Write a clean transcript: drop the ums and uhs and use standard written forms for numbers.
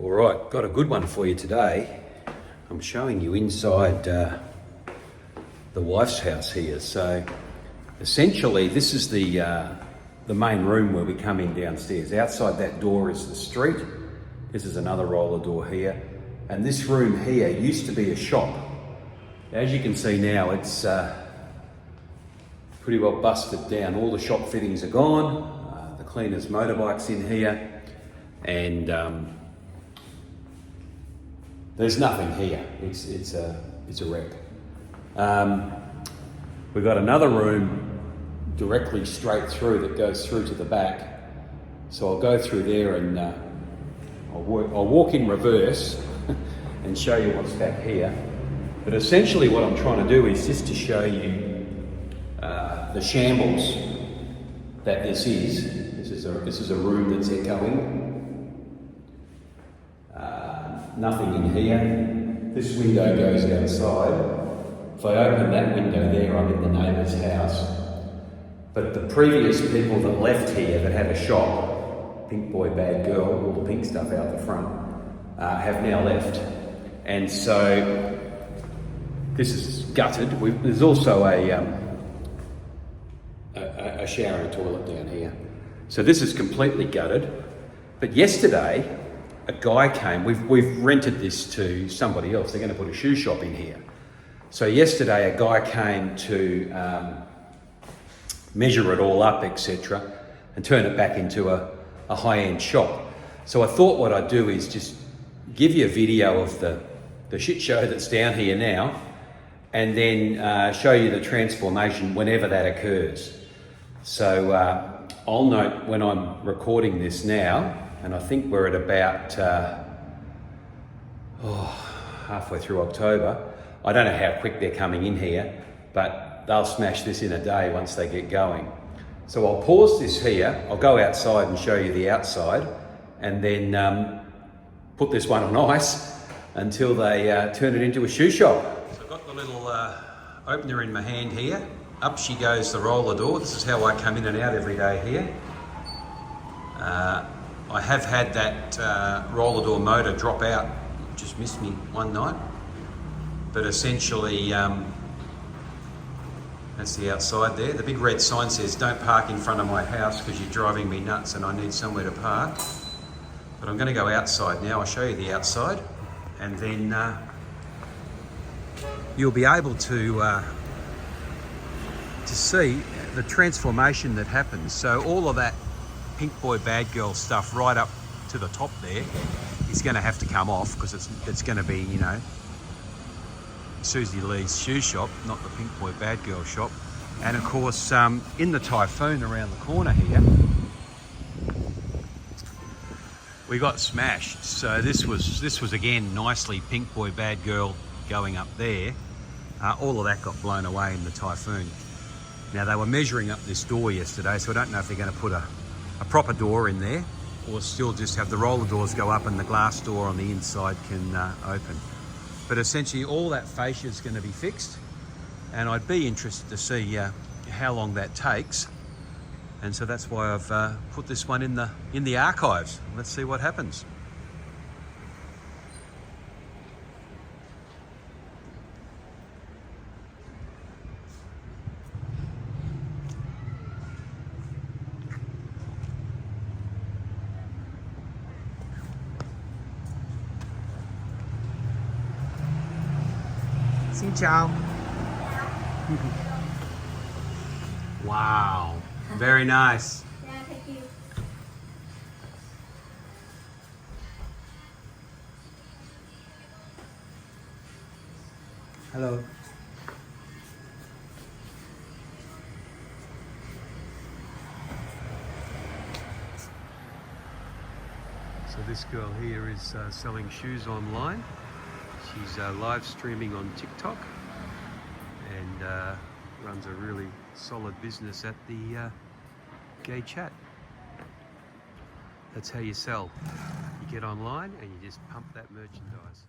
All right, got a good one for you today. I'm showing you inside the wife's house here. So essentially this is the main room where we come in downstairs. Outside that door is the street. This is another roller door here. And this room here used to be a shop. As you can see now, it's pretty well busted down. All the shop fittings are gone. The cleaner's motorbike's in here. And there's nothing here. It's a wreck. We've got another room directly straight through that goes through to the back. So I'll go through there and I'll walk in reverse and show you what's back here. But essentially what I'm trying to do is just to show you the shambles that this is. This is a room that's echoing. Nothing in here. This window goes outside. If I open that window there, I'm in the neighbour's house. But the previous people that left here that had a shop, pink boy, bad girl, all the pink stuff out the front, have now left. And so this is gutted. There's also a shower and a toilet down here. So this is completely gutted. But yesterday, a guy came. We've rented this to somebody else. They're going to put a shoe shop in here. So yesterday, a guy came to measure it all up, etc., and turn it back into a high-end shop. So I thought what I'd do is just give you a video of the shit show that's down here now, and then show you the transformation whenever that occurs. So I'll note when I'm recording this now, and I think we're at about halfway through October. I don't know how quick they're coming in here, but they'll smash this in a day once they get going. So I'll pause this here. I'll go outside and show you the outside, and then put this one on ice until they turn it into a shoe shop. So I've got the little opener in my hand here. Up she goes the roller door. This is how I come in and out every day here. I have had that roller door motor drop out. It just missed me one night. But essentially, that's the outside there. The big red sign says, "Don't park in front of my house because you're driving me nuts and I need somewhere to park." But I'm going to go outside now. I'll show you the outside, and then you'll be able to see the transformation that happens. So all of that pink boy, bad girl stuff right up to the top there is going to have to come off, because it's going to be, you know, Susie Lee's shoe shop, not the pink boy, bad girl shop. And of course, in the Typhoon around the corner here, we got smashed. So this was again nicely pink boy, bad girl going up there. All of that got blown away in the Typhoon. Now they were measuring up this door yesterday, so I don't know if they're going to put a proper door in there, or still just have the roller doors go up and the glass door on the inside can open. But essentially all that fascia is going to be fixed, and I'd be interested to see how long that takes. And so that's why I've put this one in the archives. Let's see what happens. Xin chào. Wow, very nice. Yeah, thank you. Hello. So this girl here is selling shoes online. She's live streaming on TikTok and runs a really solid business at the Gay Chat. That's how you sell. You get online and you just pump that merchandise.